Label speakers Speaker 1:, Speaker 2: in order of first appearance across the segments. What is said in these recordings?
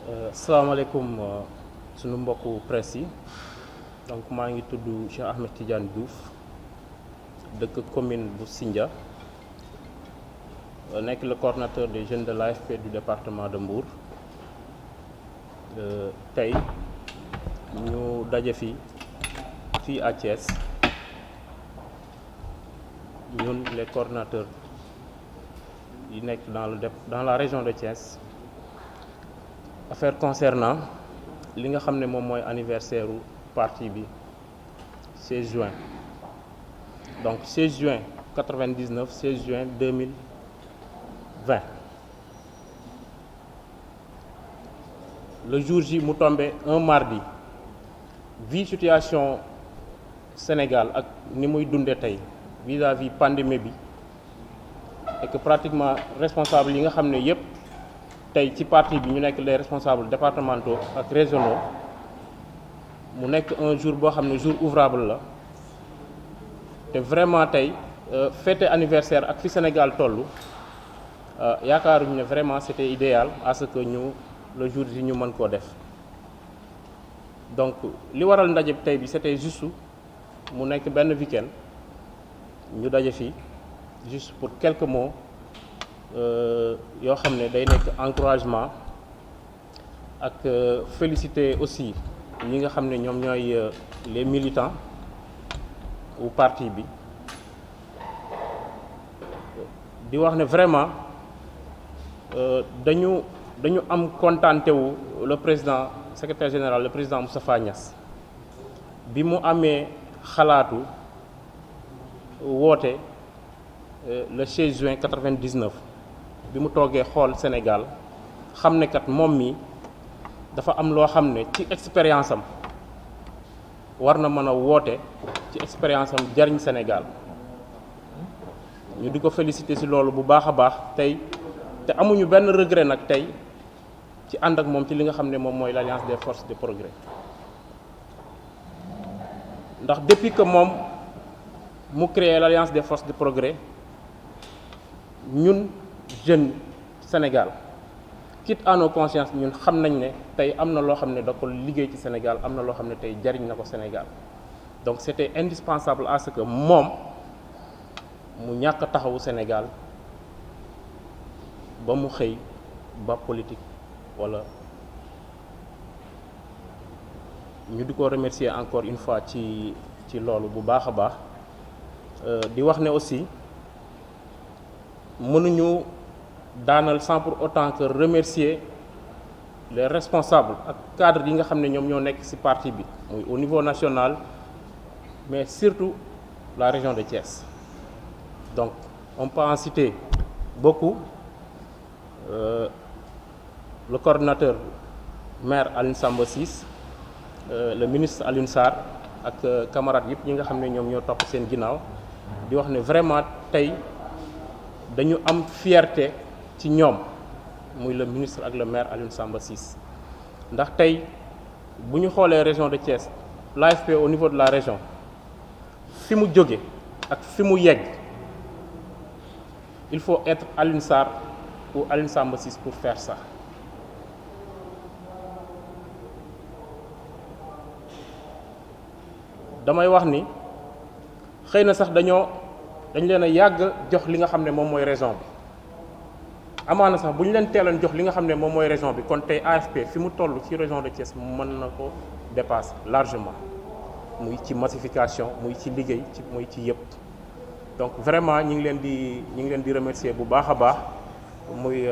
Speaker 1: salaamaaleykum sunu mbokku presse yi donc maa ngi tudd Cheikh Ahmed Tidiane Diouf dëkk commune bu Sindia nekk le coordonnateur des jeunes de l'AFP du département de Mbour tey ñu daje fii à Thiès ñun les coordonnateurs yi nekk dans la région de Thiès. Affaire concernant li nga xam ne moom mooy anniversaire u parti bi 16 juin donc 16 juin 99 16 juin 2020 le jour J mu tombé un mardi vu situation Sénégal ak ni muy dundee tey vis-à-vis pandémie bi et que pratiquement responsable yi nga xam ne yépp tey ci parti bi ñu nekk les responsables départementaux ak régionaux mu nekk un jour boo xam ne jour ouvrable la te vraiment tey fête anniversaire ak fi Sénégal toll yaakaaruñu ne vraiment c'était idéal à ce que le jour ji ñu mën koo def donc li waral ndaje tey bi c'était juste mu nekk benn week-end ñu daje fii juste pour quelques mots yoo xam ne day nekk encouragement ak féliciter aussi ñi nga xam ne ñoom ñooy les militants wu parti bi di wax ne vraiment dañu am contenté wu le président secrétaire général le président Moustapha Niasse bi mu amee xalaatu woote le 16 juin 99 bi mu toogee xool Sénégal xam ne kat moom mi dafa am loo xam ne ci expérience am war na mën a woote ci expérience am jariñ Sénégal ñu di ko féliciter ci loolu bu baax a baax tey te amuñu benn regret nag tey ci ànd ak moom ci li nga xam ne moom mooy l'Alliance des forces de progrès ndax depuis que moom mu créé l'Alliance des forces de progrès ñun jeunes Sénégal quitte à nos consciences ñun xam nañ ne tey am na loo xam ne da ko liggéey ci Sénégal am na loo xam ne tey jariñ na ko Sénégal donc c'était indispensable à ce que moom mu ñàkk a taxawu Sénégal ba mu xëy ba politique wala ñu di ko remercier encore une fois ci loolu bu baax a baax di wax ne aussi mënuñu daanal sans pour autant que remercier les responsables ak cadres yi nga xam ne ñoom ñoo nekk ci parti bi muy au niveau national mais surtout la région de Thiès donc on peut en citer beaucoup le coordonnateur maire Alioune Samba Ciss le ministre Alioune Sarr ak camarades yëpp ñi nga xam ne ñoom ñoo topp seen ginnaaw di wax ne vraiment tey dañu am fierté ci ñoom muy le ministre ak le maire Alioune Samba Ciss ndax tey bu ñu xoolee région de Thiès l'AFP au niveau de la région fi mu jóge ak fi mu yegg il faut être Alioune Sarr ou Alioune Samba Ciss pour faire ça damay wax ni xëy na sax dañ leen a yàgg jox li nga xam ne moom mooy région bi amaana sax bu ñu leen teeloon jox li nga xam ne moom mooy région bi kon tey AFP fi mu toll ci région de Thiès mën na ko dépasser largement muy ci massification muy ci liggéey muy ci yëpp donc vraiment ñi ngi leen di remercier bu baax a baax muy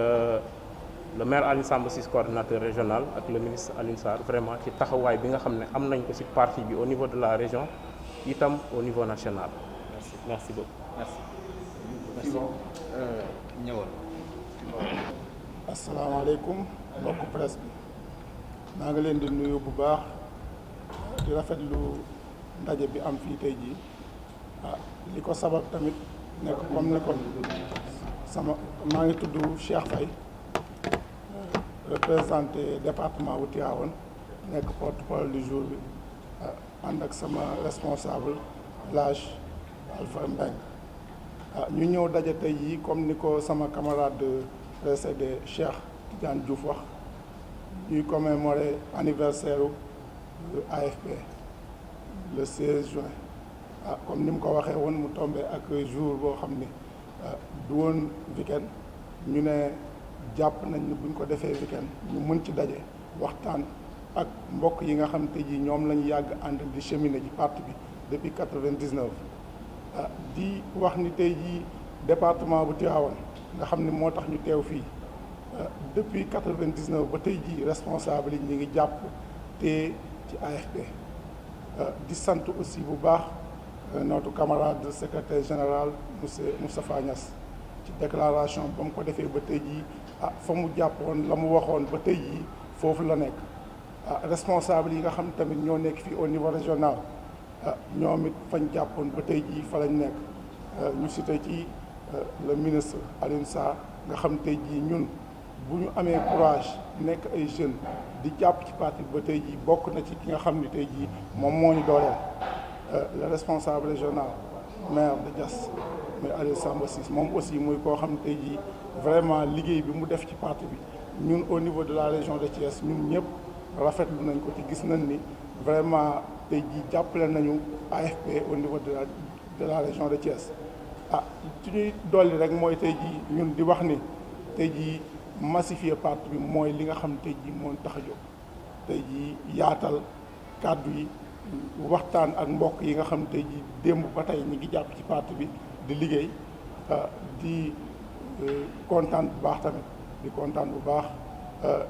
Speaker 1: le maire Alioune Samba Ciss coordinateur régional ak le ministre Alioune Sarr vraiment ci taxawaay bi nga xam ne am nañ ko ci parti bi au niveau de la région itam au niveau national. Merci beaucoup.
Speaker 2: Merci. ñëwal.
Speaker 3: asalaamaaleykum mbokku presse bi maa ngi leen di nuyu bu baax di rafetlu ndaje bi am fii tey jii li ko sabab tamit nekk comme ne ko maa ngi tudd Cheikh Faye représenté département wu Tivaouane nekk porte-parole du jour bi ànd ak sama responsable l'âge Alpha Mbengue ñu ñëw daje tey yi comme ni ko sama camarade précédé Cheikh Tidiane Diouf wax ñuy commémorer anniversaire AFP le 16 juin comme ni mu ko waxee woon mu tombé ak jour boo xam ni du woon week-end ñu ne jàpp nañ ni buñ ko defee week-end ñu mën ci daje waxtaan ak mbokk yi nga xam te ji ñoom lañu yàgg ànd di cheminer ci parti bi depuis 99 di wax ni tey jii département bu Tivaouane nga xam ne moo tax ñu teew fii depuis 99 ba tey jii responsable yi ñu ngi jàpp te ci AFP di sant aussi bu baax notre camarade secrétaire général monsieur Moustapha Niass ci déclaration ba mu ko defee ba tey jii fa mu jàppoon la mu waxoon ba tey jii foofu la nekk responsable yi nga xam tamit ñoo nekk fii au niveau régional ñoom it fañ jàppoon ba tey jii fa lañ nekk ñu cité ci le ministre Alioune Sarr nga xam tey jii ñun bu ñu amee courage nekk ay jeunes di jàpp ci parti ba tey jii bokk na ci ki nga xam ni tey jii moom moo ñu dooleel le responsable régional maire de Diass muy Aliou Samba Ciss moom aussi muy koo xam ne tey jii vraiment liggéey bi mu def ci parti bi ñun au niveau de la région de Thiès ñun ñëpp rafetlu nañ ko ci gis nañ ni vraiment tey jii jàppale nañu AFP au niveau de la région de Thiès ci ñuy dolli rek mooy tey jii ñun di wax ni tey jii massifier parti bi mooy li nga xam tey jii moo tax a jóg tey jii yaatal kàddu yi waxtaan ak mbokk yi nga xam tey jii démb ba tey ñi ngi jàpp ci parti bi di liggéey di kontaan bu baax tamit di kontaan bu baax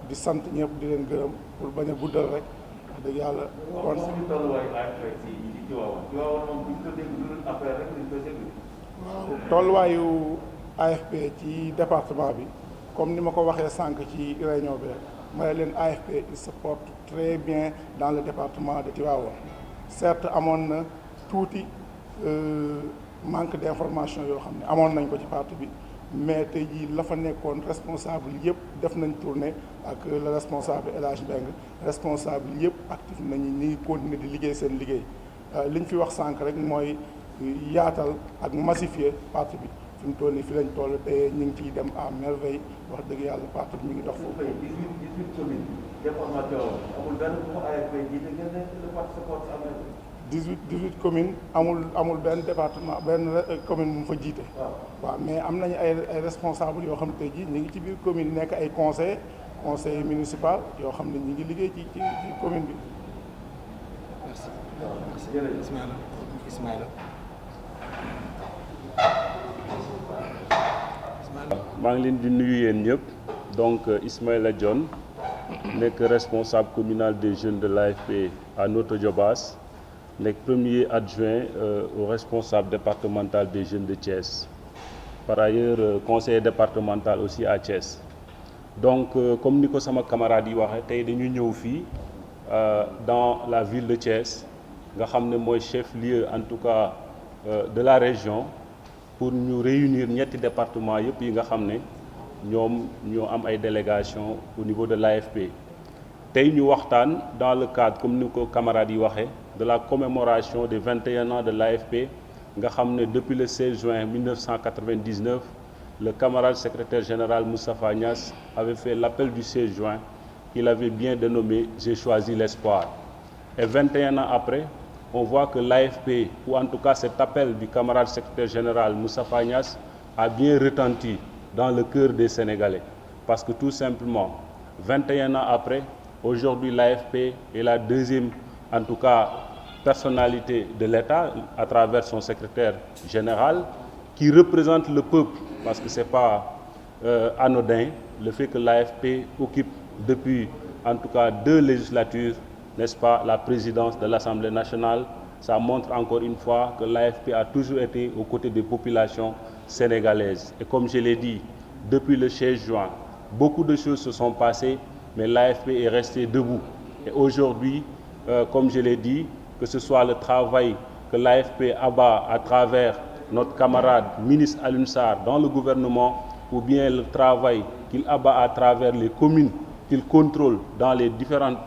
Speaker 3: di sant ñëpp di leen gërëm pour bañ a guddal rek wax dëgg yàlla. kon waaw tolluwaayu AFP ci département bi comme ni ma ko waxee sànq ci réunion bi rek ma ne leen AFP il se porte très bien dans le département de Tivaouane certes amoon na tuuti manque d'information yoo xam ne amoon nañ ko ci parti bi mais tey jii la fa nekkoon responsable yëpp def nañ tournée ak le responsable El Hadj Mbengue responsable yëpp actif nañu ñi ngi continuer di liggéey seen liggéey li ñu fi wax sànq rek mooy yaatal ak massifier parti bi fi mu toll nii fi lañ toll te ñu ngi ciy dem à merveille wax dëgg yàlla parti bi ñu ngi dox foofu.
Speaker 4: 18 communes département Tivaouane amul benn bu AFP jiite ngeen ne le parti se porte à merveille.
Speaker 3: 18 communes amul benn département benn commune bu mu fa jiite. waaw mais am nañu ay responsables yoo xam ne tey jii ñu ngi ci biir commune yi nekk ay conseil municipal yoo xam ne ñu ngi liggéey ci commune bi.
Speaker 2: merci. jërëjëf Ismaïla.
Speaker 5: maa ngi leen di nuyu yéen ñëpp donc Ismaïla Dione nekk responsable communal des jeunes de l'AFP à Notto Diobass nekk premier adjoint au responsable départemental des jeunes de Thiès par ailleurs conseiller départemental aussi à Thiès donc comme ni ko sama camarade yi waxee tey dañu ñëw fii dans la ville de Thiès nga xam ne mooy chef-lieu en tout cas de la région pour ñu réunir ñetti département yëpp yi nga xam ne ñoom ñoo am ay délégation au niveau de l'AFP tey ñu waxtaan dans le cadre comme ni ko camarades yi waxee de la commémoration des 21 ans de l'AFP nga xam ne depuis le 16 juin 1999 le camarade secrétaire général Moustapha Niass avait fait l'appel du 16 juin qu'il avait bien dénommé J'ai choisi l'espoir et 21 ans après on voit que l'AFP, ou en tout cas cet appel du camarade secrétaire général Moustapha Niass, a bien retenti dans le cœur des Sénégalais. Parce que tout simplement, 21 ans après, aujourd'hui l'AFP est la deuxième, en tout cas, personnalité de l'État à travers son secrétaire général, qui représente le peuple, parce que ce n'est pas anodin, le fait que l'AFP occupe depuis, en tout cas, 2 législatures, n'est-ce pas, la présidence de l'Assemblée nationale, ça montre encore une fois que l'AFP a toujours été aux côtés des populations sénégalaises. Et comme je l'ai dit, depuis le 16 juin, beaucoup de choses se sont passées, mais l'AFP est resté debout. Et aujourd'hui, comme je l'ai dit, que ce soit le travail que l'AFP abat à travers notre camarade ministre Alioune Sarr dans le gouvernement, ou bien le travail qu'il abat à travers les communes qu'il contrôle dans les différentes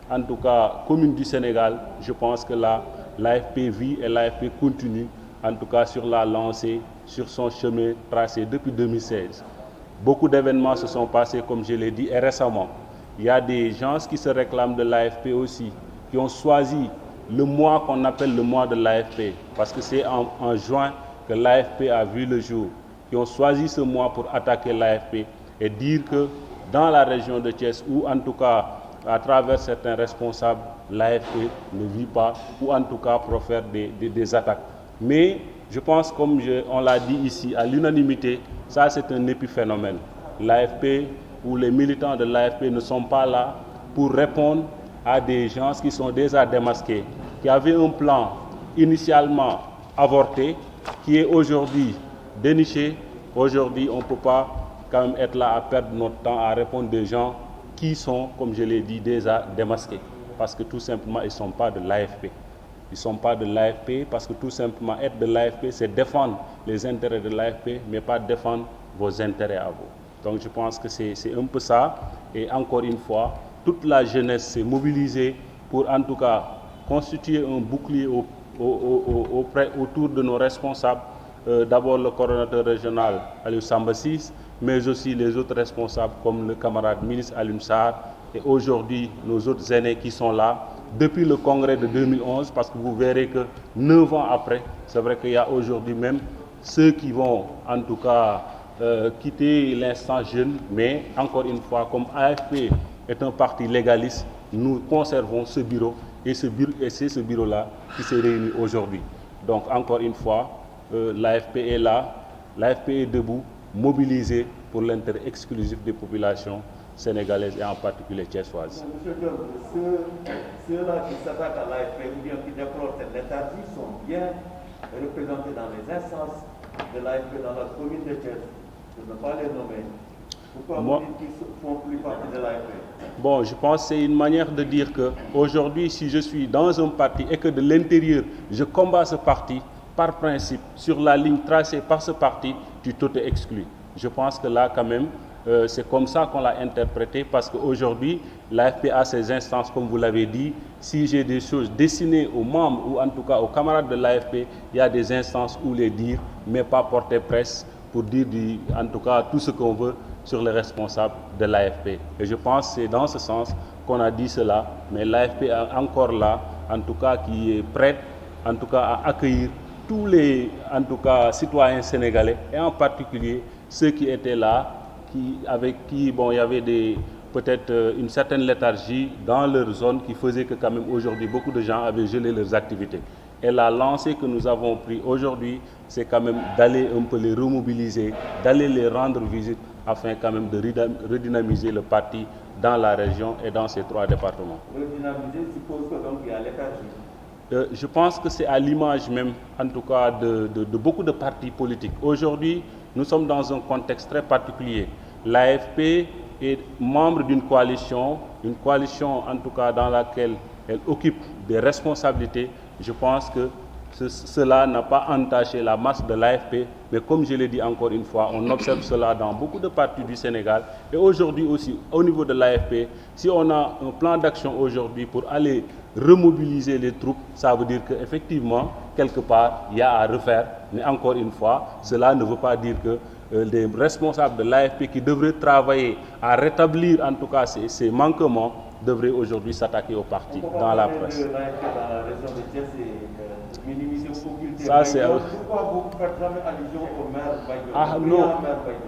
Speaker 5: en tout cas communes du Sénégal, je pense que là, l'AFP vit et l'AFP continue, en tout cas sur la lancée, sur son chemin tracé depuis 2016. Beaucoup d'événements se sont passés, comme je l'ai dit, et récemment. il y a des gens qui se réclament de l'AFP aussi, qui ont choisi le mois qu'on appelle le mois de l'AFP, parce que c'est en juin que l'AFP a vu le jour, qui ont choisi ce mois pour attaquer l'AFP et dire que dans la région de Thiès, ou en tout cas à travers certains responsables, l'AFP ne vit pas, ou en tout cas profère des attaques. Mais je pense, comme on l'a dit ici, à l'unanimité, ça c'est un épiphénomène. L'AFP ou les militants de l'AFP ne sont pas là pour répondre à des gens qui sont déjà démasqués, qui avaient un plan initialement avorté, qui est aujourd'hui déniché. Aujourd'hui, on ne peut pas quand même être là à perdre notre temps à répondre des gens qui sont, comme je l'ai dit, déjà démasqués. Parce que tout simplement, ils ne sont pas de l'AFP. Ils ne sont pas de l'AFP parce que tout simplement, être de l'AFP, c'est défendre les intérêts de l'AFP, mais pas défendre vos intérêts à vous. Donc je pense que c'est un peu ça. Et encore une fois, toute la jeunesse s'est mobilisée pour en tout cas constituer un bouclier autour de nos responsables. D'abord le coordonnateur régional Aliou Samba Ciss, mais aussi les autres responsables comme le camarade ministre Alioune Sarr et aujourd'hui nos autres aînés qui sont là depuis le congrès de 2011, parce que vous verrez que 9 ans après, c'est vrai qu'il y a aujourd'hui même ceux qui vont en tout cas quitter l'instant jeune, mais encore une fois, comme AFP est un parti légaliste, nous conservons ce bureau et c'est ce bureau-là qui s'est réuni aujourd'hui. Donc encore une fois, l'AFP est là, l'AFP est debout, mobilisé pour l'intérêt exclusif des populations sénégalaises et en particulier thiessoises.
Speaker 4: Monsieur Diop, ceux-là qui s'attaquent à l'AFP ou bien qui déplorent cette léthargie sont bien représentés dans les instances de l'AFP dans la commune de Thiès, je ne veux pas les nommer. Pourquoi vous dites qu'ils ne font plus partie de l'AFP?
Speaker 5: Bon, je pense que c'est une manière de dire qu'aujourd'hui, si je suis dans un parti et que de l'intérieur, je combats ce parti, par principe, sur la ligne tracée par ce parti, tu t'auto-exclus. Je pense que là, quand même, c'est comme ça qu'on l'a interprété, parce qu'aujourd'hui, l'AFP a ses instances, comme vous l'avez dit. Si j'ai des choses destinées aux membres ou en tout cas aux camarades de l'AFP, il y a des instances où les dire, mais pas porter presse pour dire en tout cas tout ce qu'on veut sur les responsables de l'AFP. Et je pense que c'est dans ce sens qu'on a dit cela, mais l'AFP est encore là, en tout cas qui est prête en tout cas à accueillir tous les en tout cas citoyens sénégalais et en particulier ceux qui étaient là, avec qui bon, il y avait peut-être une certaine léthargie dans leur zone qui faisait que quand même aujourd'hui beaucoup de gens avaient gelé leurs activités. Et la lancée que nous avons prise aujourd'hui, c'est quand même d'aller un peu les remobiliser, d'aller les rendre visite afin quand même de redynamiser le parti dans la région et dans ces 3 départements.
Speaker 4: Redynamiser suppose que donc il y a léthargie.
Speaker 5: Je pense que c'est à l'image même, en tout cas, de beaucoup de partis politiques. Aujourd'hui, nous sommes dans un contexte très particulier. L'AFP est membre d'une coalition en tout cas dans laquelle elle occupe des responsabilités. Je pense que cela n'a pas entaché la masse de l'AFP, mais comme je l'ai dit encore une fois, on observe cela dans beaucoup de partis du Sénégal. Et aujourd'hui aussi, au niveau de l'AFP, si on a un plan d'action aujourd'hui pour aller remobiliser les troupes, ça veut dire qu'effectivement, quelque part, il y a à refaire. Mais encore une fois, cela ne veut pas dire que les responsables de l'AFP qui devraient travailler à rétablir en tout cas ces manquements devraient aujourd'hui s'attaquer au parti dans la presse.
Speaker 4: De l'AFP dans la région de Thiès et minimiser occulter.
Speaker 5: Ça, c'est...
Speaker 4: Pourquoi vous faites jamais allusion au maire Baïdon?
Speaker 5: Ah non,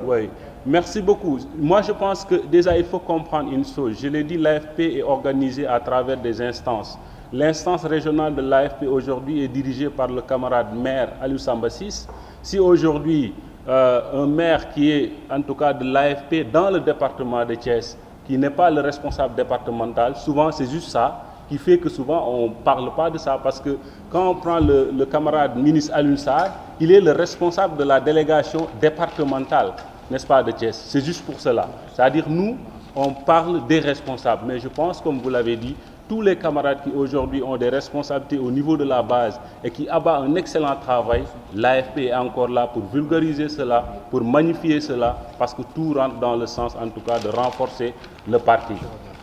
Speaker 5: oui. Merci beaucoup. Moi, je pense que déjà, il faut comprendre une chose. Je l'ai dit, l'AFP est organisée à travers des instances. L'instance régionale de l'AFP aujourd'hui est dirigée par le camarade maire Aliou Samba Ciss. Si aujourd'hui, un maire qui est en tout cas de l'AFP dans le département de Thiès, qui n'est pas le responsable départemental, souvent c'est juste ça qui fait que souvent on ne parle pas de ça, parce que quand on prend le camarade ministre Alioune Sarr, il est le responsable de la délégation départementale, n'est-ce pas, de Thiès. C'est juste pour cela. C'est-à-dire nous, on parle des responsables, mais je pense, comme vous l'avez dit, tous les camarades qui aujourd'hui ont des responsabilités au niveau de la base et qui abattent un excellent travail, l'AFP est encore là pour vulgariser cela, pour magnifier cela, parce que tout rentre dans le sens en tout cas de renforcer le parti.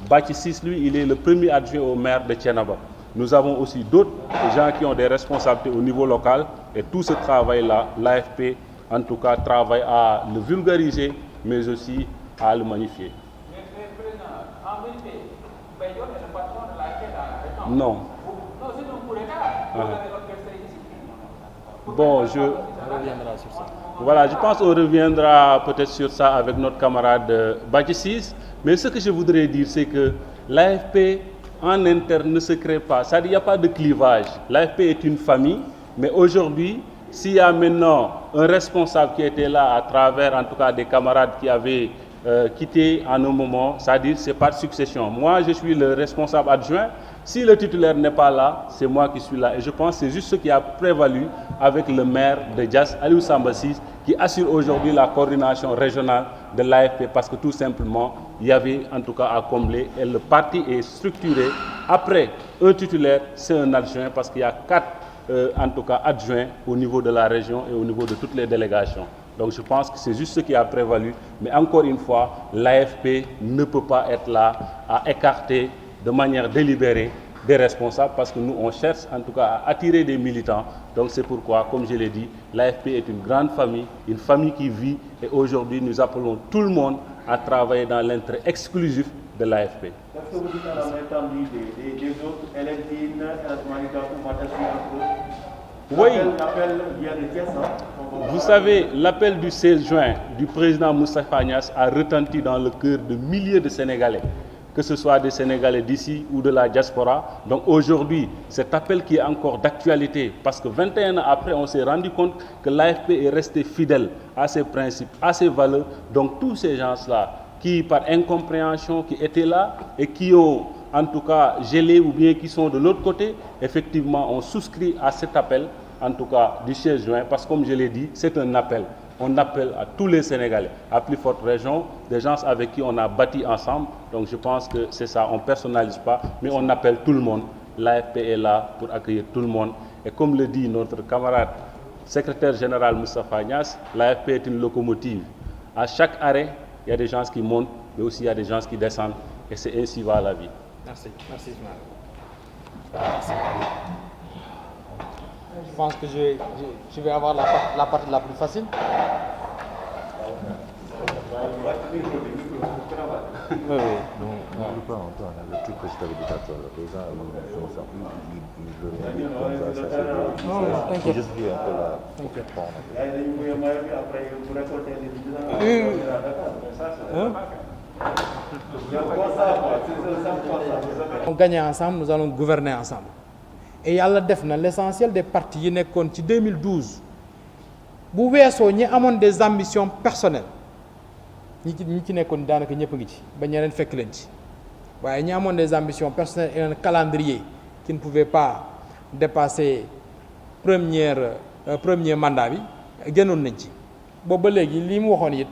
Speaker 5: Bathie Ciss, lui, il est le premier adjoint au maire de Thiénaba. Nous avons aussi d'autres gens qui ont des responsabilités au niveau local et tout ce travail-là, l'AFP en tout cas travaille à le vulgariser mais aussi à le magnifier.
Speaker 2: Mais président, En vérité, Bayon est le patron de la quête à la région.
Speaker 5: Non.
Speaker 2: Non, c'est un coup d'état. Vous avez orchestré ici.
Speaker 5: Bon,
Speaker 2: On reviendra sur ça.
Speaker 5: Voilà, je pense qu'on reviendra peut-être sur ça avec notre camarade Badji. Mais ce que je voudrais dire, c'est que l'AFP en interne ne se crée pas. C'est-à-dire qu'il n'y a pas de clivage. L'AFP est une famille, mais aujourd'hui, s'il y a maintenant un responsable qui était là à travers, en tout cas, des camarades qui avaient quitté en un moment, c'est-à-dire c'est pas de succession. Moi, je suis le responsable adjoint. Si le titulaire n'est pas là, c'est moi qui suis là. Et je pense que c'est juste ce qui a prévalu avec le maire de Diass, Aliou Samba Ciss, qui assure aujourd'hui la coordination régionale de l'AFP parce que tout simplement, il y avait en tout cas à combler et le parti est structuré. Après un titulaire, c'est un adjoint parce qu'il y a 4 en tout cas adjoints au niveau de la région et au niveau de toutes les délégations. Donc je pense que c'est juste ce qui a prévalu. Mais encore une fois, l'AFP ne peut pas être là à écarter de manière délibérée des responsables parce que nous, on cherche en tout cas à attirer des militants. Donc c'est pourquoi, comme je l'ai dit, l'AFP est une grande famille, une famille qui vit et aujourd'hui nous appelons tout le monde à travailler dans l'intérêt exclusif de l'AFP.
Speaker 4: Est-ce que vous dites à la main tendue des autres, Electine, Manika ou Matassi entre eux?
Speaker 5: Oui.
Speaker 4: L'appel vient de Thiès, hein?
Speaker 5: Vous savez, l'appel du 16 juin du président Moustapha Niasse a retenti dans le cœur de milliers de Sénégalais, que ce soit des Sénégalais d'ici ou de la diaspora. Donc aujourd'hui, cet appel qui est encore d'actualité, parce que 21 ans après, on s'est rendu compte que l'AFP est resté fidèle à ses principes, à ses valeurs. Donc tous ces gens-là, qui par incompréhension, qui étaient là et qui ont en tout cas gelé ou bien qui sont de l'autre côté, effectivement, on souscrit à cet appel, en tout cas du 16 juin, parce que comme je l'ai dit, c'est un appel. On appelle à tous les Sénégalais, à plus forte raison, des gens avec qui on a bâti ensemble. Donc je pense que c'est ça, on ne personnalise pas, mais on appelle tout le monde. L'AFP est là pour accueillir tout le monde. Et comme le dit notre camarade secrétaire général Moustapha Niasse, l'AFP est une locomotive. À chaque arrêt, il y a des gens qui montent, mais aussi il y a des gens qui descendent. Et c'est ainsi va la vie.
Speaker 2: Merci. Merci, Ismaël. Merci. Je pense que je vais avoir la partie la plus facile. Oui, oui.
Speaker 6: N'oublie pas, Antoine, le truc que je t'avais dit tantôt, le président, il veut rien comme ça, ça c'est
Speaker 2: Non, t'inquiète.
Speaker 6: juste vu un peu la...
Speaker 2: T'inquiète.
Speaker 4: Après, vous récoltez les dividendes.
Speaker 2: Oui.
Speaker 4: Hein? Il y a quoi ça, quoi? C'est ça, quoi ça?
Speaker 2: On gagne ensemble, nous allons gouverner ensemble. Et yàlla def na l'essentiel des partis yi nekkoon ci 2012 bu weesoo ñi amoon des ambitions personnelles ñi ci nekkoon daanaka ñëpp a ngi ci ba ñeneen fekk leen ci waaye ñi amoon des ambitions personnelles et un calendrier qui ne pouvait pas dépasser premier mandat bi génnoon nañ ci boobu ba léegi lii mu waxoon it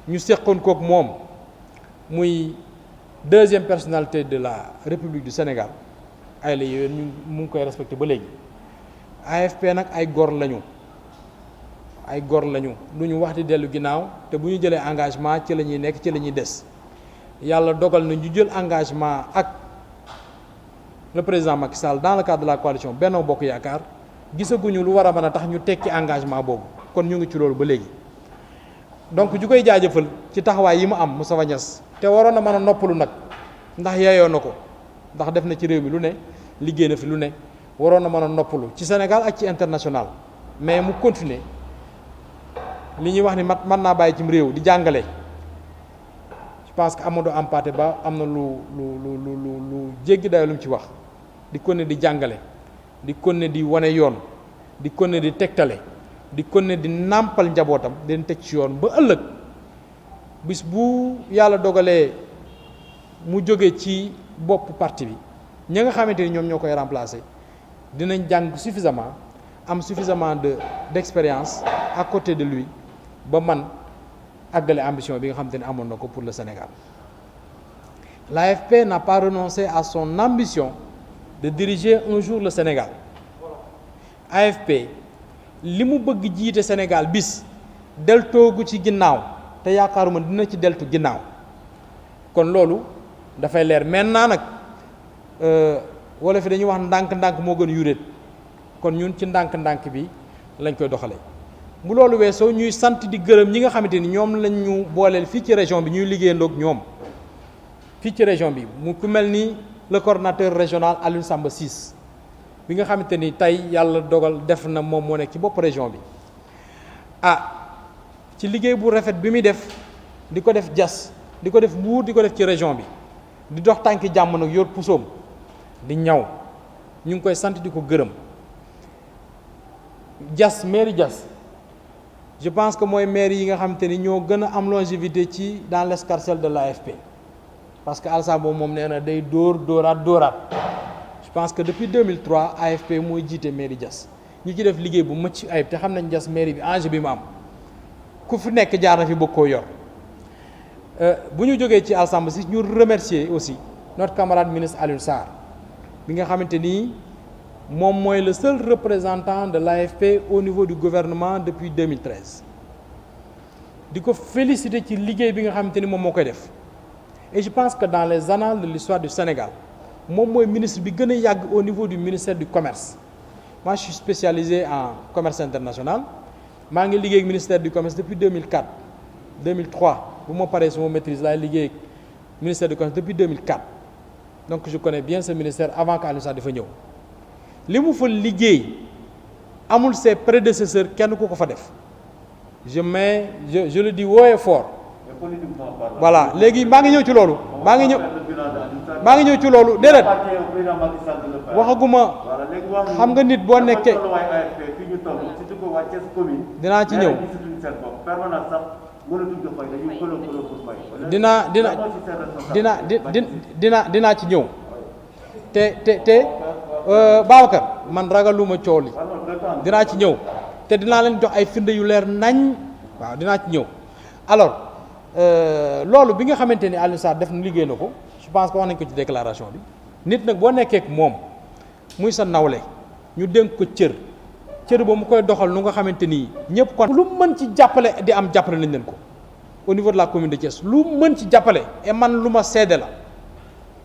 Speaker 2: ñu seqoon kook moom muy deuxième personnalité de la République du Sénégal ay la yooyu ñu mu ngi koy respecté ba léegi AFP nag ay gor lañu lu ñu wax di dellu ginnaaw te bu ñu jëlee engagement ci la ñuy nekk ci la ñuy des yàlla dogal na ñu jël engagement ak le président Macky Sall dans le cadre de la coalition Benno Bokk Yaakaar gisaguñu lu war a mën a tax ñu tekki engagement boobu kon ñu ngi ci loolu ba léegi donc ju koy jaajëfal ci taxawaay yi mu am Moustapha Niasse te waroon na mën a noppalu nag ndax yeyoo na ko ndax def na ci réew mi lu ne liggéey na fi lu ne waroon na mën a noppalu ci Sénégal ak ci international mais mu continuer li ñuy wax ni mën naa bàyyi cim réew di jàngale je pense que Amadou Hampâté Bâ am na lu jéggi dayo lu mu ci wax di continuer di jàngale di continuer di wane yoon di continuer di tegtale di continuer di nàmpal njabootam di leen teg ci yoon ba ëllëg bis bu yàlla dogalee mu jóge ci bopp parti bi ñi nga xamante ni ñoom ñoo koy remplacer dinañ jàng suffisamment am suffisamment d'expérience à côté de lui ba man àggale ambition bi nga xamante ni amoon na ko pour le Sénégal. L'AFP n'a pas renoncé à son ambition de diriger un jour le Sénégal. AFP li mu bëgg jiite Sénégal bis deltoogu ci ginnaaw te yaakaaruma dina ci deltu ginnaaw kon loolu dafay leer maintenant nag wala fi dañuy wax ndànk-ndànk moo gën yuréet kon ñun ci ndànk-ndànk bi lañ koy doxalee bu loolu weesoo ñuy sant di gërëm ñi nga xamante ni ñoom lañ ñu booleel fii ci région bi ñuy liggéeyandoog ñoom fii ci région bi mu ku mel ni le coordonnateur régional Alioune Samba Ciss bi nga xamante ni tey yàlla dogal def na moom moo nekk ci bopp région bi ci liggéey bu rafet bi muy def di ko def Diass di ko def Mbour di ko def ci région bi di dox tànki jàmm nag yor pusoom di ñaw ñu ngi koy sant di ko gërëm Diass mairie Diass je pense que mooy maire yi nga xamante ni ñoo gën a am longévité ci dans l'escarcelle de l'AFP parce que Alassane boobu moom nee na day dóoraat je pense que depuis 2003 AFP mooy jiite mairie Diass ñu ci def liggéey bu mëcc ayib te xam nañ Diass mairie bi enjeu bi mu am ku fi nekk jaar na fi bëgg koo yor bu ñu jógee ci Alassane si ñu remercier aussi notre camarade ministre Alioune Sarr bi nga xamante ni moom mooy le seul représentant de l'AFP au niveau du gouvernement depuis 2013 di ko féliciter ci liggéey bi nga xamante ni moom moo koy def et je pense que dans les annales de l'histoire du Sénégal moom mooy ministre bi gën a yàgg au niveau du ministère du commerce moi je suis spécialisé en commerce international maa ngi liggéey ak ministère du commerce depuis 2004 2003 bu ma paree suma maîtrise laay liggéey ak ministère du commerce depuis 2004 donc je connais bien ce ministère avant que Alioune Sarr dafa ñëw li mu fa liggéey amul ses prédécesseurs kenn ku ko fa def je le dis haut et fort voilà léegi maa ngi ñëw ci loolu maa ngi ñëw ci loolu déedéet waxaguma xam nga nit boo nekkee dinaa ci ñëw dinaa ci ñëw te Babacar man ragaluma coow li dinaa ci ñëw te dinaa leen jox ay firnde yu leer nañ waaw dinaa ci ñëw alors loolu bi nga xamante ni Alioune Sarr def na liggéey na ko je pense que wax nañ ko ci déclaration bi nit nag boo nekkee ak moom muy sa nawle ñu dénk ko cër ba mu koy doxal nu nga xamante ni ñëpp kon lu mën ci jàppale di am jàppale nañ leen ko au niveau de la commune de Thiès lu mën ci jàppale et man lu ma seede la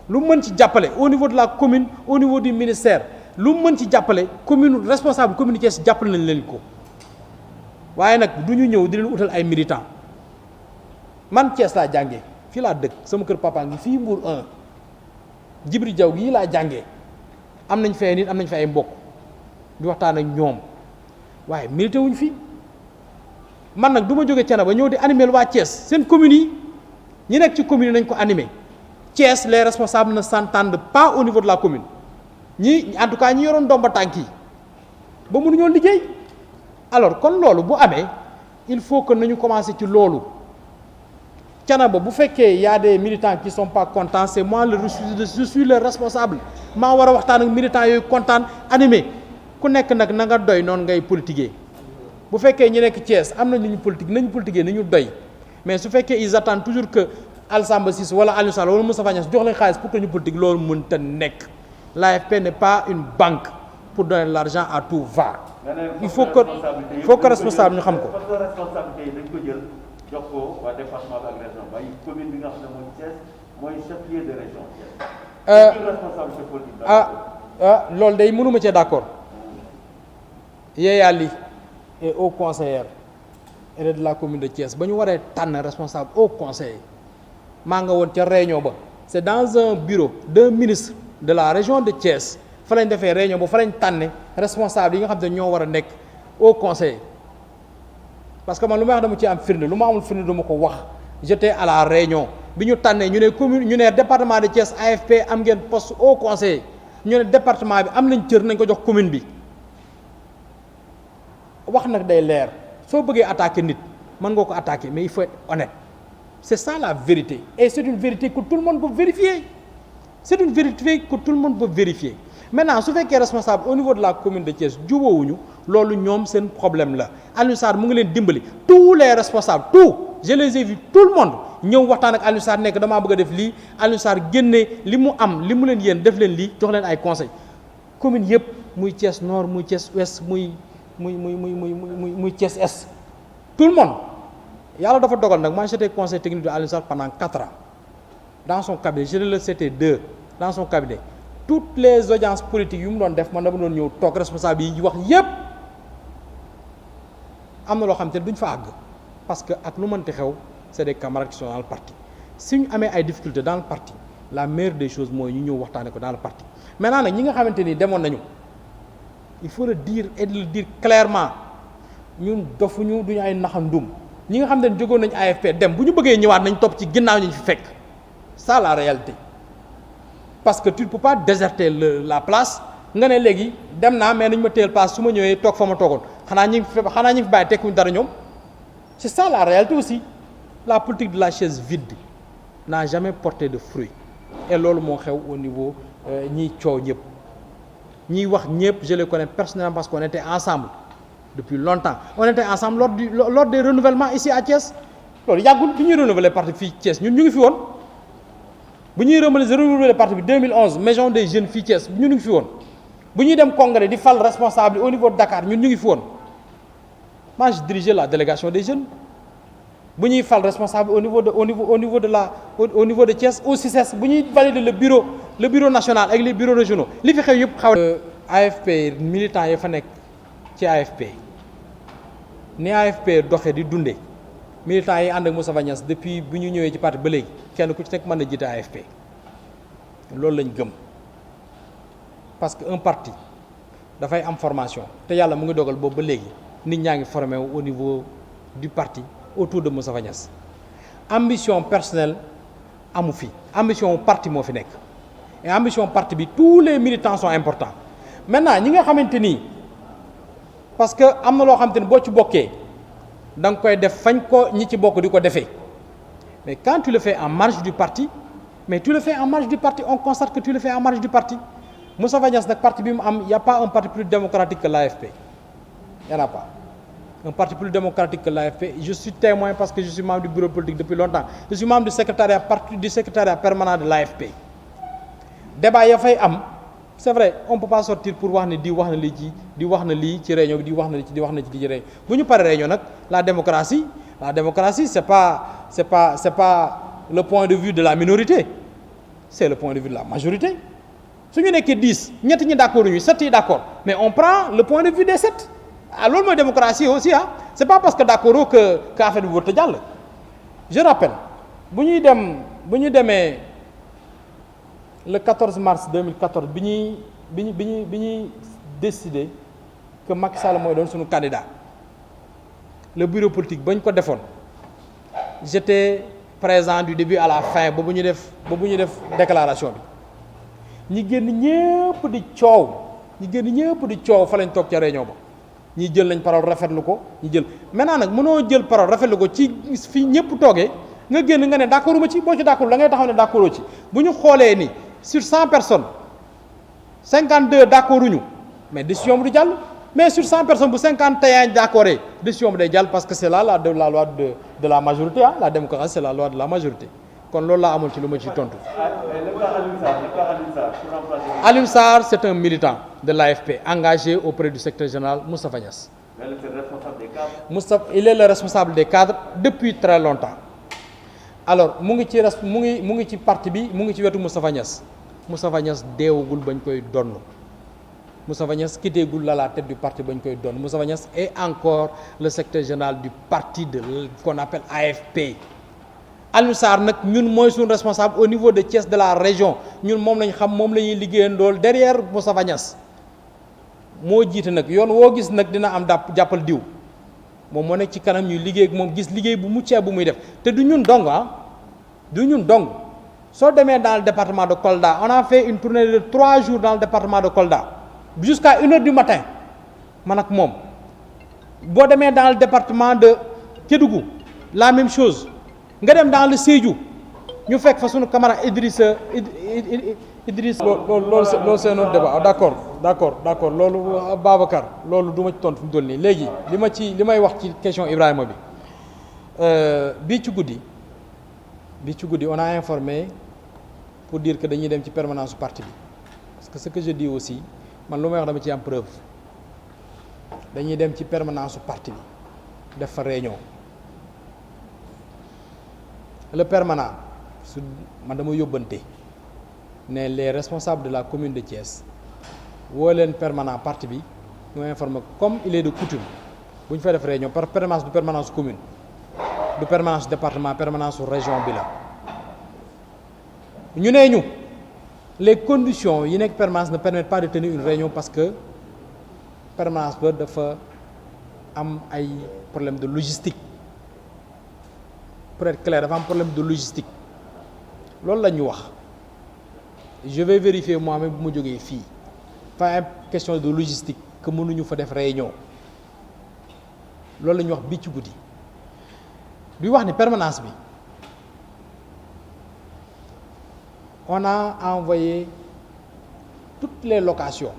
Speaker 2: lu mën ci jàppale au niveau de la commune au niveau du ministère lu mën ci jàppale commune responsable commune Thiès jàppale nañ leen ko waaye nag du ñu ñëw di leen utal ay militants man Thiès laa jàngee fii laa dëkk sama kër papa ngi fii Mbour 1 Djibril Diaw gii laa jàngee am nañ fay nit am nañ fa ay mbokk di waxtaan ak ñoom waaye milité wuñ fi man nag du ma jóge Thiénaba ñëw di animer waa Thiès seen communes yi ñi nekk ci communes yi nañ ko animer Thiès les responsables ne s'entendent pas au niveau de la commune ñi en tout cas ñi yoroon domba tànk yi ba mënuñoo liggéey alors kon loolu bu amee il faut que nañu commencer ci loolu Thiénaba bu fekkee y a des militants qui sont pas contents c'est moi je suis le responsable maa war a waxtaan ak militants yooyu kontaan animé ku nekk nag na nga doy noonu ngay politiquer bu fekkee ñu nekk Thiès am na ñu politique nañu politiquer nañu doy mais su fekkee ils attendent toujours que Alassane Ciss wala Alioune Sarr wala Moustapha Niasse jox leen xaalis pour que ñu politique loolu mënta nekk l'AFP n'est pas une banque pour donner de l'argent à tout va. il faut que responsable ñu xam ko.
Speaker 4: parce que responsabilité yi dañ ko jël jox ko waa département ak région ba commune bi nga xam ne mooy Thiès mooy chef-lieu de région Thiès. responsabilité politique
Speaker 2: loolu day mënuma cee d'accord. Yaya Ly et haut conseillère et de la commune de Thiès ba ñu waree tànn responsable haut conseiller maa nga woon ca réunion ba c'est dans un bureau d'un ministre de la région de Thiès fa lañ defee réunion ba fa lañ tànne responsable yi nga xam ne ñoo war a nekk haut conseiller parce que man lu may wax dama ci am firnde lu ma amul firnde du ma ko wax j'étais à la réunion bi ñu tànnee ñu ne commune ñu ne département de Thiès AFP am ngeen poste haut conseiller ñu ne département bi am nañ cër nañ ko jox commune bi wax nag day leer soo bëggee attaquer nit mën nga ko attaquer mais il faut être honnête c'est ça la vérité et c'est une vérité que tout le monde peut vérifier c'est une vérité que tout le monde peut vérifier maintenant su fekkee responsable au niveau de la commune de Thiès jubóowuñu loolu ñoom seen problème la Alioune Sarr mu ngi leen dimbali tous les responsables je les ai vus tout le monde ñëw waxtaan ak Alioune Sarr nekk damaa bëgg a def lii Alioune Sarr génne li mu am li mu leen yéen def leen lii jox leen ay conseils commune yëpp muy Thiès Nord muy Thiès Ouest muy Thiès Est tout le monde yàlla dafa dogal nag moi j'étais conseiller technique de Alioune Sarr pendant 4 ans dans son cabinet je le c'était 2 dans son cabinet toutes les audiences politiques yu mu doon def man dama doon ñëw toog responsable yi wax yépp am na loo xam te ne duñ fa àgg parce que ak lu mënti xew c'est des camarades qui sont dans le parti si ñu amee ay difficultés dans le parti la meilleure des choses mooy ñu ñëw waxtaane ko dans le parti. Maintenant nag ñi nga xamante ni demoon nañu il faut le dire et le dire clairement ñun dofuñu duñu ay naxandum ñi nga xam ne jógoon nañu AFP dem bu ñu bëggee ñëwaat nañ topp ci ginnaaw ñu fi fekk ça la réalité parce que tu ne peux pas déserter la place nga ne léegi dem naa mais nañ ma téyel place su ma ñëwee toog fa ma toogoon xanaa ñi fi bàyyi tekkuñ dara ñoom c'est ça la réalité aussi la politique de la chaise vide n'a jamais porté de fruits et loolu moo xew au niveau ñiy coow ñëpp ñiy wax ñëpp je les connais personnellement parce qu'on était ensemble depuis longtemps on était ensemble lors des renouvellements ici à Thiès loolu yàggul bi ñuy renouveler parti fii Thiès ñun ñu ngi fi woon bu ñuy renouveler parti bi 2011 maison des jeunes fii Thiès ñun ñu ngi fi woon bu ñuy dem congrès di fal responsable au niveau de Dakar ñun ñu ngi fi woon moi je dirigeais la délégation des jeunes bu ñuy fal responsable au niveau de Thiès au CICES bu ñuy valider le bureau national ak les bureaux régionaux li fi xew yëpp xaw AFP militants yi fa nekk ci AFP ni AFP doxe di dunde militants yi ànd ak Moustapha Niasse depuis bu ñu ñëwee ci parti ba léegi kenn ku ci nekk mën na jiite AFP loolu lañ gëm parce que un parti dafay am formation te yàlla mu ngi dogal boobu ba léegi nit ñaa ngi formé au niveau du parti autour de Moustapha Niasse ambition personnelle amu fi ambition parti moo fi nekk et ambition parti bi tous les militants sont importants maintenant ñi nga xamante nii parce que am na loo xamante ni boo ci bokkee da nga koy def fañ ko ñi ci bokk di ko defee mais quand tu le fais en marge du parti mais tu le fais en marge du parti on constate que tu le fais en marge du parti Moustapha Niasse nag parti bi mu am y a pas un parti plus démocratique que l'AFP y en a pas un parti plus démocratique que l'AFP je suis témoin parce que je suis membre du bureau politique depuis longtemps je suis membre du secrétariat permanent de l'AFP débat ya fay am c'est vrai on peut pas sortir pour wax ne di wax na lii ci di wax na lii ci réunion bi di wax na ci di wax na ci réunion bu ñu paree réunion nag la démocratie c'est pas le point de vue de la minorité c'est le point de vue de la majorité su ñu nekkee 10 ñett ñi d'accord ñu 7 yi d'accord mais on prend le point de vue des 7 ah loolu mooy démocratie aussi c'est pas parce que d'accord que affaire bi wërta jàll je rappelle bu ñuy demee le 14 mars 2014 bi ñuy décider que Macky Sall mooy doon suñu candidat le bureau politique ba ñu ko defoon j'étais présent du début à la fin ba bu ñu def déclaration bi ñi génn ñëpp di coow fa lañ toog ca réunion ba ñi jël nañ parole rafetlu ko ñi jël maintenant nag mënoo jël parole rafetlu ko ci fi ñëpp toogee nga génn nga ne d'accord ma ci boo ci d'accord da ngay taxaw ne d'accord ci bu ñu xoolee ni sur 100 personnes 52 d'accord uñu mais décision bi du jàll mais sur 100 personnes bu 51 d'accord décision bi day jàll parce que c'est là la loi de la majorité la démocratie c'est la loi de la majorité kon loolu laa amul ci lu ma ci tontu. Alioune Sarr c'est un militant de l'AFP engagé auprès du secrétaire général Moustapha Niasse. Il est le responsable des cadres depuis très longtemps. Alors mu ngi ci parti bi mu ngi ci wetu Moustapha Niasse deewagul bañ koy donn Moustapha Niasse quittéegul la tête du parti bañ koy donn Moustapha Niasse est encore le secrétaire général du parti qu'on appelle AFP. Alioune Sarr nag ñun mooy suñu responsable au niveau de Thiès de la région ñun moom lañ xam moom la ñuy liggéeyandool derrière Moustapha Niasse moo jiite nag yoon woo gis nag dina am jàppal diw moom moo nekk ci kanam ñuy liggéey ak moom gis liggéey bu muccee bu muy def te du ñun dong soo demee dans le département de Kolda on a fait une tournée de 3 jours dans le département de Kolda jusqu'à 1h du matin man ak moom boo demee dans le département de Kédougou la même chose nga dem dans le Sédhiou ñu fekk fa sunu camarade Idriss loolu c'est un autre débat d'accord loolu Babacar loolu du ma ci tontu fi mu toll nii léegi li may wax ci question Ibrahima bi bii ci guddi on a informé pour dire que dañuy dem ci permanence parti bi parce que ce que je dis aussi man lu may wax dama ci am preuve dañuy dem ci permanence parti bi def fa réunion le permanent man dama yóbbante ne les responsables de la commune de Thiès woo leen permanent parti bi ñu informé comme il est de coutume bu ñu fay def réunion par permanence du permanence commune du permanence département permanence région bi la ñu nee ñu les conditions yi nekk permanence ne permettent pas de tenir une réunion parce que permanence ba dafa am ay problème de logistique pour être clair dafa am problème de logistique loolu la ñu wax je vais vérifier moi-même bu ma jógee fii pas question de logistique que mënuñu fa def réunion loolu la ñuy wax bii ci guddi bi wax ni permanence bi on a envoyé toutes les locations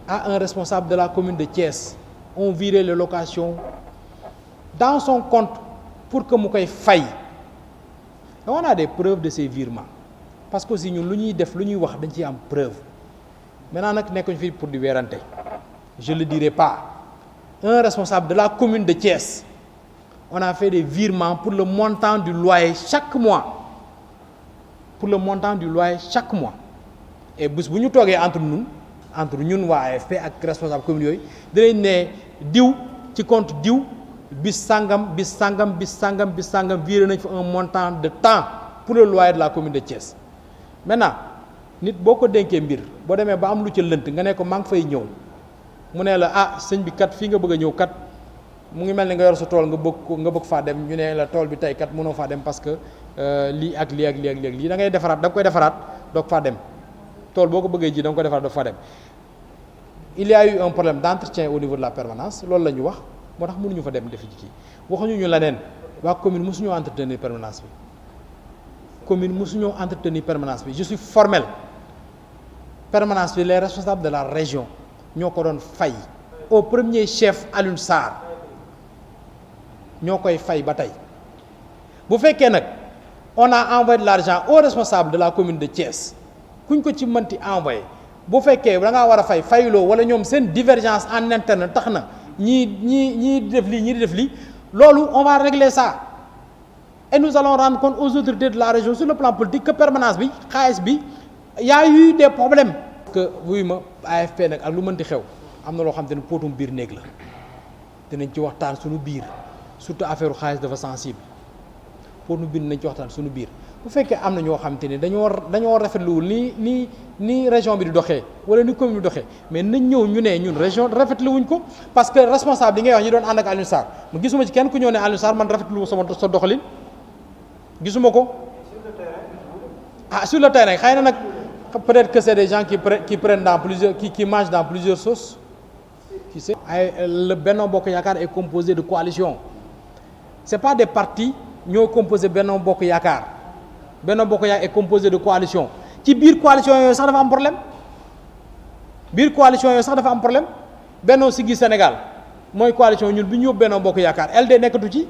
Speaker 2: à un responsable de la commune de Thiès. On virait les locations dans son compte pour que mu koy fay. Et on a des preuves de ces virements parce que aussi ñun lu ñuy def lu ñuy wax dañ ciy am preuve maintenant nag nekkuñ fii pour di weerante je le dirai pas un responsable de la commune de Thiès on a fait des virements pour le montant du loyer chaque mois et bés bu ñu toogee entre ñun waa AFP ak responsable commune yooyu dinañ ne diw ci compte diw bis sangam viré nañ fa un montant de temps pour le loyer de la commune de Thiès maintenant nit boo ko dénkee mbir boo demee ba am lu ca lënt nga ne ko maa ngi fay ñëw mu ne la sëñ bi kat fii nga bëgg a ñëw kat mu ngi mel ni nga yor sa tool nga bëgg faa dem ñu ne la tool bi tey kat mënoo faa dem parce que lii ak lii da ngay defaraat da nga koy defaraat doog faa dem tool boo ko bëggee ji da nga koy defaraat doog faa dem il y a eu un problème d'entretien au niveau de la permanence loolu la ñu wax moo tax mënuñu fa dem defi ji kii waxuñu ñu leneen waa commune mosuñoo entretenir permanence bi je suis formel permanence bi les responsables de la région ñoo ko doon fay au premier chef Alioune Sarr ñoo koy fay ba tey bu fekkee nag on a envoyé de l'argent aux responsables de la commune de Thiès kuñ ko ci mënti envoyé bu fekkee da ngaa war a fayuloo wala ñoom seen divergence en interne tax na ñii di def lii loolu on va régler ça et nous allons rendre compte aux autorités de la région sur le plan politique que permanence bi xaalis bi y a eu des problèmes. que wuy ma AFP nag ak lu mënti xew am na loo xam te ne póotum biir néeg la dinañ ci waxtaan suñu biir surtout affaire xaalis dafa sensible póotum biir nañ ci waxtaan suñu biir bu fekkee am na ñoo xam te ne dañoo rafetluwul ni région bi di doxee wala ni commune bi doxee mais nañ ñëw ñu ne ñun région rafetlu wuñ ko parce que responsable yi ngay wax ñi doon ànd ak Alioune Sarr mu gisuma ci kenn ku ñëw ne Alioune Sarr man rafetlu sa doxalin gisuma ko sur le terrain xëy na nag peut-être que c'est des gens qui prennent dans plusieurs qui mangent dans plusieurs sauces qui sait le Benno Bokk Yaakaar est composé de coalitions c'est pas des partis ñoo composé Benno Bokk Yaakaar est composé de coalitions ci biir coalition yooyu sax dafa am problème Benno Siggi Sénégal mooy coalition ñun bi ñu yóbbu Benno Bokk Yaakaar LD nekkatu ci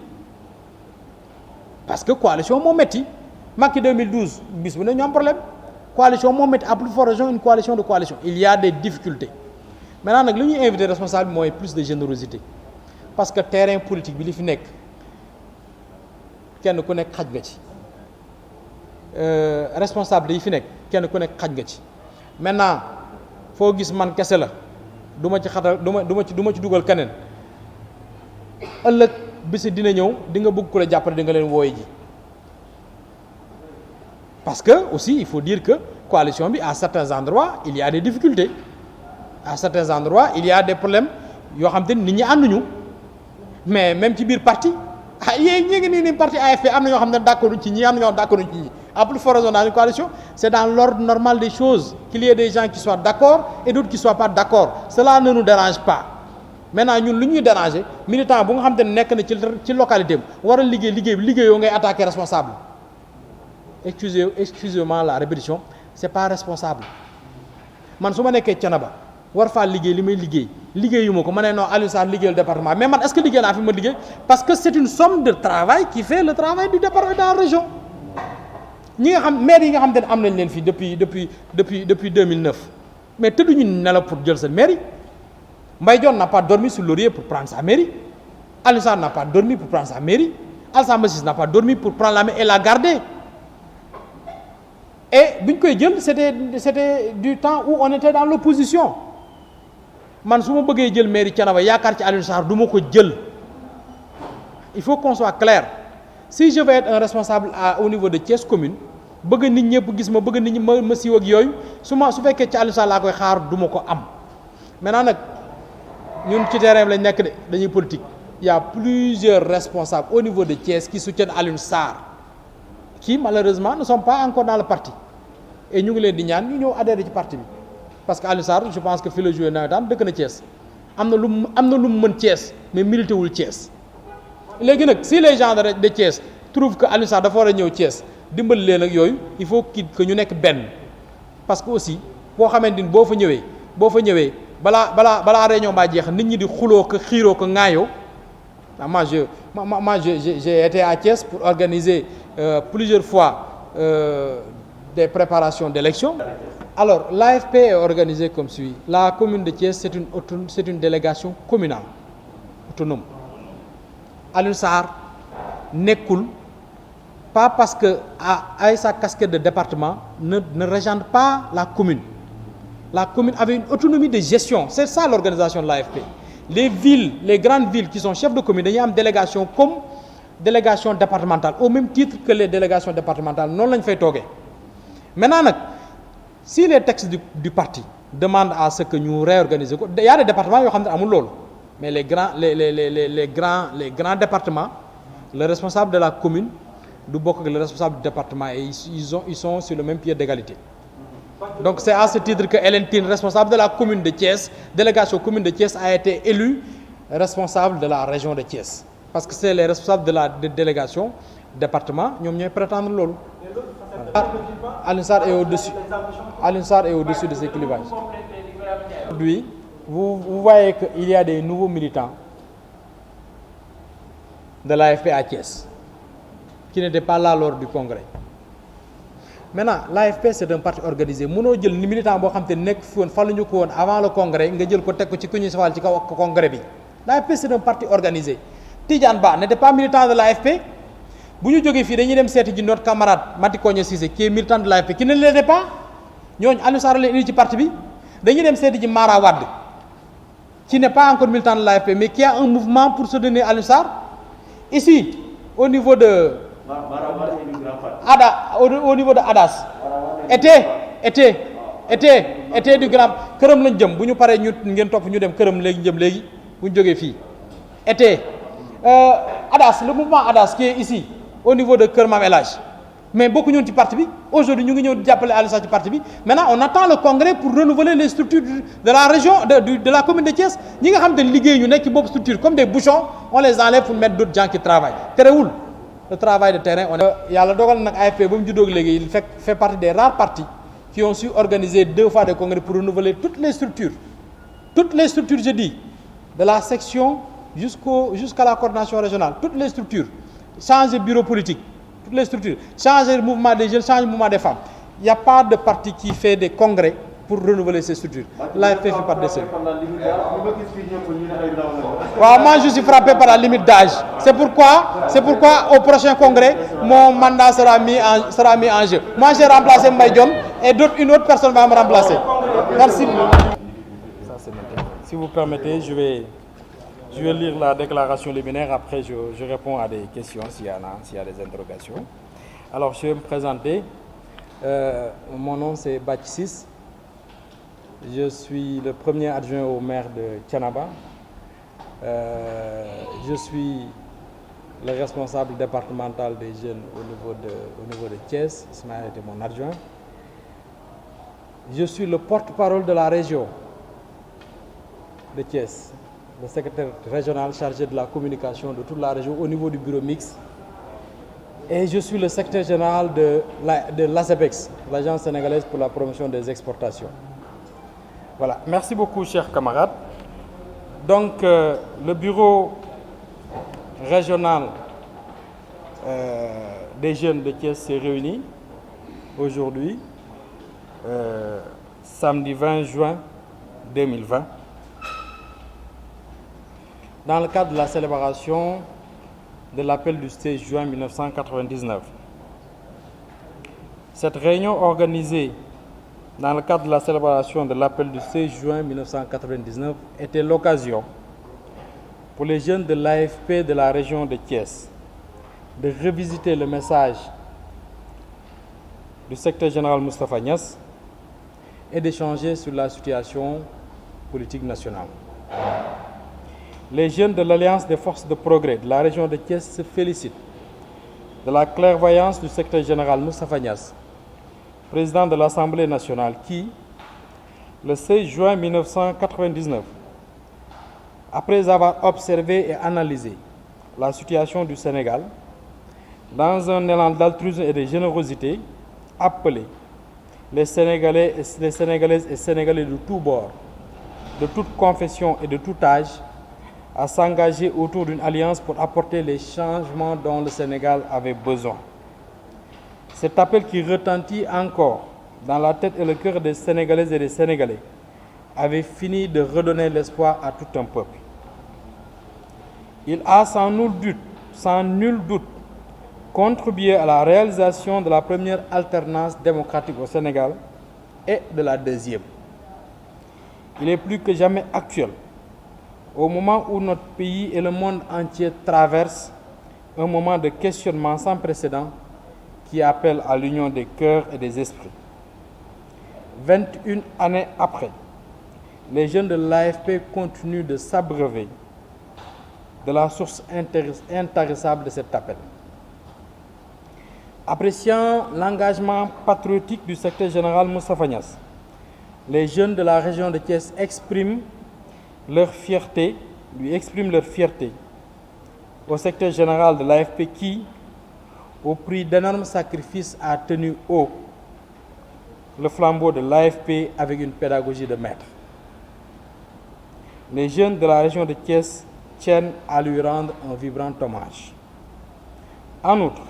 Speaker 2: parce que coalition moo metti Macky 2012 bis bu ne ñu am problème coalition moo metti à plus forte raison une coalition de coalition il y a des difficultés maintenant nag li ñuy invité responsable mooy plus de générosité parce que terrain politique bi li fi nekk kenn ku nekk xaj nga ci responsable yi fi nekk kenn ku nekk xaj nga ci maintenant foo gis man kese la du ma ci xatal du ma ci dugal keneen ëllëg bisi dina ñëw di nga bëgg ku la jàppale di nga leen wooye ji parce que aussi il faut dire que coalition bi à certains endroits il y a des difficultés à certains endroits il y a des problèmes yoo xam te nit ñi ànduñu mais même ci biir parti yéen ñi ngi nii parti AFP am na ñoo xam ne d'accord ci ñi am na ñoo d'accord ci ñi à plus forte raison dans une coalition c'est dans l'ordre normal des choses qu'il y ait des gens qui soient d'accord et d'autres qui soient pas d'accord cela ne nous dérange pas maintenant ñun lu ñuy déranger militant bu nga xam te ne nekk na ci localité am war a liggéeyoo ngay attaquer responsable excusez-moi la répétition c'est pas responsable man su ma nekkee Thiénaba war faa liggéey li may liggéeyuma ko ma ne non Alioune Sarr liggéeyal département mais man est-ce que liggéey naa fi ma liggéey parce que c'est une somme de travail qui fait le travail du département dans la région ñi nga xam maire yi nga xam te ne am nañ leen fii depuis 2009 mais tëdduñu nelaw pour jël seen mairie Mbaye Dione n'a pas dormi sur laurier pour prendre sa mairie Alioune Sarr n'a pas dormi pour prendre sa mairie Alassane Ciss n'a pas dormi pour prendre la mairie et la garder et bi ñu koy jël c'était du temps où on était dans l'opposition man su ma bëggee jël mairie Thiénaba yaakaar ci Alioune Sarr du ma ko jël il faut qu'on soit clair si je veux être un responsable au niveau de Thiès commune bëgg nit ñëpp gis ma bëgg nit ñi ma siiw ak yooyu su fekkee ci Aliou Sall laa koy xaar du ma ko am. maintenant nag ñun ci terrain bi lañ nekk de dañuy politique. Il y a plusieurs responsables au niveau de Thiès qui soutiennent Alioune Sarr qui malheureusement ne sont pas encore dans le parti et ñu ngi leen di ñaan ñu ñëw adhéré ci parti bi parce que Alioune Sarr je pense que fi la joué nawetaan dëkk na Thiès am na lu mu mën Thiès mais milité wul Thiès. léegi nag si les gens de Thiès trouvent que Alioune Sarr dafa war a ñëw Thiès dimbali leen ak yooyu il faut que ñu nekk benn parce que aussi boo xamante ni boo fa ñëwee balaa réunion baa jeex nit ñi di xuloo ko xiiroo ko ŋaayoo. Moi, j'ai été à Thiès pour organiser plusieurs fois des préparations d'élections. Alors, l'AFP est organisée comme suit. La commune de Thiès, c'est une délégation communale, autonome. Alioune Sarr nekkul pas parce que avec sa casquette de département ne régente pas la commune. La commune avait une autonomie de gestion. C'est ça l'organisation de l'AFP. Les grandes villes qui sont chefs de commune dañuy am délégation comme délégation départementale au même titre que les délégations départementales noonu la ñu fay toogee. Maintenant nag si les textes du parti demandent à ce que ñu réorganiser ko y a des départements yoo xam ne amul loolu mais les grands départements le responsable de la commune du bokk ak le responsable du département et ils sont sur le même pied d'égalité. Donc c'est à ce titre que Hélène Tine, responsable de la commune de Thiès, délégation commune de Thiès, a été élue responsable de la région de Thiès. Parce que c'est les responsables de la délégation département, ñoom ñooy prétendre loolu. Alioune Sarr est au-dessus. Alioune Sarr est au-dessus de ces clivages. Aujourd'hui, vous voyez qu'il y a des nouveaux militants de l'AFP à Thiès qui n'étaient pas là lors du congrès. Maintenant l'AFP c'est un parti organisé mënoo jël ni militant boo xam te nekk fi woon faluñu ko woon avant le congrès nga jël ko teg ko ci ku ñuy safal ci kaw congrès bi. L'AFP c'est un parti organisé. Tidiane Ba n'était pas militant de l'AFP bu ñu jógee fii dañuy dem seeti ji notre camarade Mati Kogne Cissé qui est militant de l'AFP qui ne l'était pas ñooñu Alioune Sarr leen indi ci parti bi dañuy dem seeti ji Mara Wade qui n'est pas encore militant de l'AFP mais qui a un mouvement pour soutenir Alioune Sarr ici au niveau de au niveau de ADAS était du grand këram lañ jëm bu ñu paree ñu ngeen topp ñu dem këram léegi jëm léegi bu ñu jógee fii ADAS le mouvement ADAS qui est ici au niveau de Kër Mam El Hadj mais bokku ñoon ci parti bi aujourd'hui ñu ngi ñëw jàppale Alioune Sarr ci parti bi maintenant on attend le congrès pour renouveler les structures de la région de la commune de Thiès ñi nga xam ne liggéey ñu nekk ci boobu structure comme des bouchons on les enlève pour mettre d'autres gens qui travaillent terewul le travail de terrain yàlla dogal nag AFP ba mu juddóog léegi il fait partie des rares partis qui ont su organiser 2 fois des congrès pour renouveler toutes les structures je dis de la section jusqu'à la coordination régionale toutes les structures changer bureau politique toutes les structures changer le mouvement des jeunes changer le mouvement des femmes il n'y a pas de parti qui fait des congrès pour renouveler ces structures. L'AFP fait partie de ça. Waaw, moi je suis frappé par la limite d'âge. C'est pourquoi au prochain congrès, mon mandat sera mis en jeu. Moi j'ai remplacé Mbaye Dione et une autre personne va me remplacer. Merci. Ça c'est maintenant. Si vous permettez, je vais lire la déclaration liminaire, après je réponds à des questions s'il y a des interrogations. Alors je vais me présenter. Mon nom c'est Bathie Ciss. Je suis le premier adjoint au maire de Thiénaba. Je suis le responsable départemental des jeunes au niveau de Thiès. Ismaël était mon adjoint. Je suis le porte-parole de la région de Thiès, le secrétaire régional chargé de la communication de toute la région au niveau du bureau mixte. Et je suis le secrétaire général de l'ASEPEX, l'Agence sénégalaise pour la promotion des exportations. Voilà, merci beaucoup chers camarades. Donc le bureau régional des jeunes de Thiès s'est réuni aujourd'hui, samedi 20 juin 2020, dans le cadre de la célébration de l'appel du 16 juin 1999. Cette réunion organisée dans le cadre de la célébration de l'appel du 16 juin 1999 était l'occasion pour les jeunes de l'AFP de la région de Thiès de revisiter le message du secrétaire général Moustapha Niasse et d'échanger sur la situation politique nationale. Les jeunes de l'Alliance des forces de progrès de la région de Thiès se félicitent de la clairvoyance du secrétaire général Moustapha Niasse, président de l'Assemblée nationale, qui, le 16 juin 1999, après avoir observé et analysé la situation du Sénégal, dans un élan d'altruisme et de générosité, appelé les Sénégalaises et Sénégalais de tous bords, de toute confession et de tout âge, à s'engager autour d'une alliance pour apporter les changements dont le Sénégal avait besoin. Cet appel qui retentit encore dans la tête et le cœur des Sénégalaises et des Sénégalais avait fini de redonner l'espoir à tout un peuple. Il a sans nul doute contribué à la réalisation de la première alternance démocratique au Sénégal et de la deuxième. Il est plus que jamais actuel, au moment où notre pays et le monde entier traversent un moment de questionnement sans précédent qui appelle à l'union des cœurs et des esprits. 21 années après, les jeunes de l'AFP continuent de s'abreuver de la source intarissable de cet appel. Appréciant l'engagement patriotique du secrétaire général Moustapha Niasse, les jeunes de la région de Thiès lui expriment leur fierté au secrétaire général de l'AFP qui, au prix d'énormes sacrifices, a tenu haut le flambeau de l'AFP avec une pédagogie de maître. Les jeunes de la région de Thiès tiennent à lui rendre un vibrant hommage. En outre,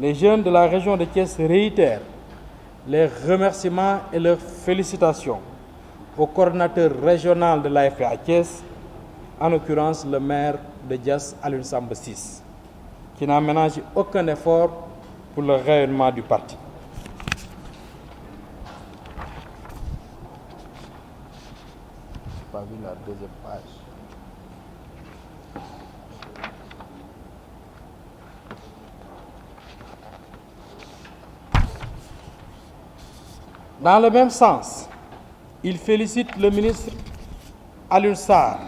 Speaker 2: les jeunes de la région de Thiès réitèrent les remerciements et leurs félicitations au coordinateur régional de l'AFP à Thiès, en l'occurrence le maire de Diass, Alioune Samba Ciss, qui n'a ménagé aucun effort pour le rayonnement du parti. Je n'ai pas vu la deuxième page. Dans le même sens, il félicite le ministre Alioune Sarr,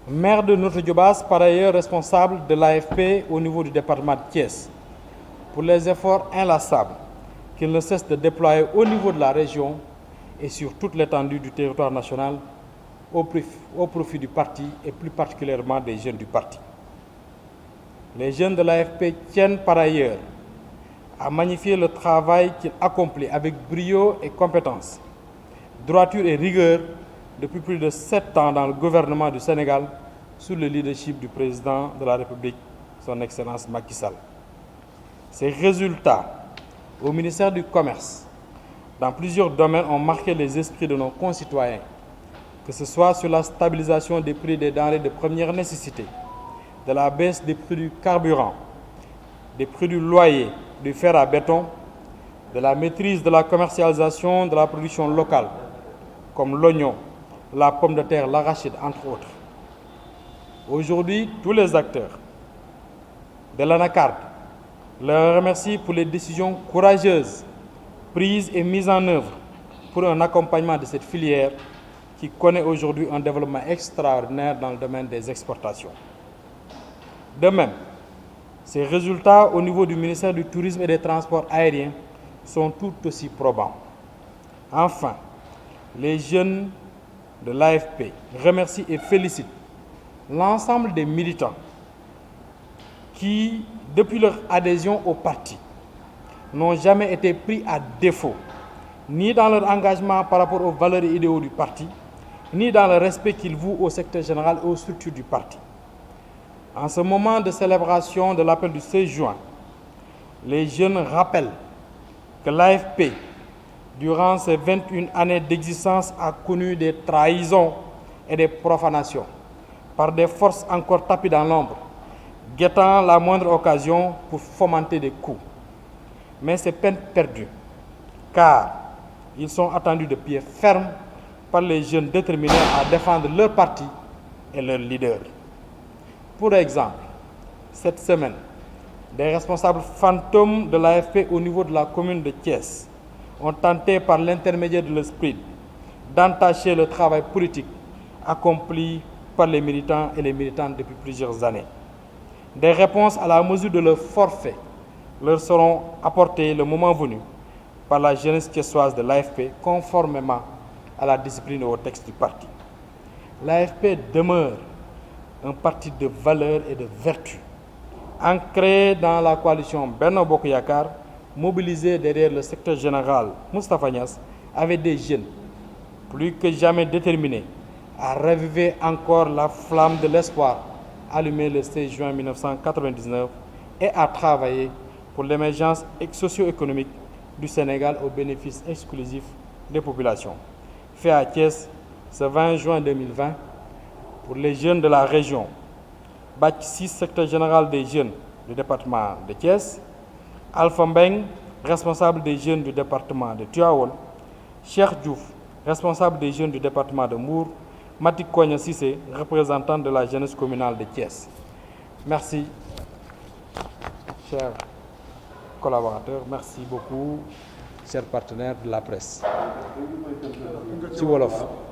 Speaker 2: maire de Notto Diobass, par ailleurs responsable de l'AFP au niveau du département de Thiès, pour les efforts inlassables qu'il ne cesse de déployer au niveau de la région et sur toute l'étendue du territoire national au profit du parti et plus particulièrement des jeunes du parti. Les jeunes de l'AFP tiennent par ailleurs à magnifier le travail qu'il accomplit avec brio et compétence, droiture et rigueur depuis plus de 7 ans dans le gouvernement du Sénégal sous le leadership du président de la République, son Excellence Macky Sall. Ces résultats au ministère du Commerce, dans plusieurs domaines, ont marqué les esprits de nos concitoyens, que ce soit sur la stabilisation des prix des denrées de première nécessité, de la baisse des prix du carburant, des prix du loyer, du fer à béton, de la maîtrise de la commercialisation de la production locale, comme l'oignon, la pomme de terre, l'arachide, entre autres. Aujourd'hui, tous les acteurs de l'anacarde leur remercient pour les décisions courageuses prises et mises en œuvre pour un accompagnement de cette filière qui connaît aujourd'hui un développement extraordinaire dans le domaine des exportations. De même, ces résultats au niveau du ministère du Tourisme et des Transports aériens sont tout aussi probants. Enfin, les jeunes de l'AFP remercient et félicitent l'ensemble des militants qui, depuis leur adhésion au parti, n'ont jamais été pris à défaut, ni dans leur engagement par rapport aux valeurs et idéaux du parti, ni dans le respect qu'ils vouent au secrétaire général et aux structures du parti. En ce moment de célébration de l'appel du 16 juin, les jeunes rappellent que l'AFP, durant ces 21 années d'existence, a connu des trahisons et des profanations par des forces encore tapies dans l'ombre, guettant la moindre occasion pour fomenter des coups. Mais c'est peine perdue, car ils sont attendus de pied ferme par les jeunes déterminés à défendre leur parti et leur leader. Pour exemple, cette semaine, des responsables fantômes de l'AFP au niveau de la commune de Thiès ont tenté par l'intermédiaire de l'esprit d'entacher le travail politique accompli par les militants et les militantes depuis plusieurs années. Des réponses à la mesure de leur forfait leur seront apportées le moment venu par la jeunesse thiessoise de l'AFP conformément à la discipline et au texte du parti. L'AFP demeure un parti de valeurs et de vertu, ancré dans la coalition Benno Bokk Yakaar, mobilisé derrière le secrétaire général Moustapha Niasse, avec des jeunes plus que jamais déterminés à raviver encore la flamme de l'espoir allumée le 16 juin 1999 et à travailler pour l'émergence socio-économique du Sénégal au bénéfice exclusif des populations. Fait à Thiès ce 20 juin 2020 pour les jeunes de la région. Bac 6, secrétaire général des jeunes du département de Thiès. Alpha Mbeng, responsable des jeunes du département de Tivaouane. Cheikh Diouf, responsable des jeunes du département de Mbour. Mati Kogne Cissé, représentant de la jeunesse communale de Thiès. Merci, chers collaborateurs. Merci beaucoup, chers partenaires de la presse. Ci wolof.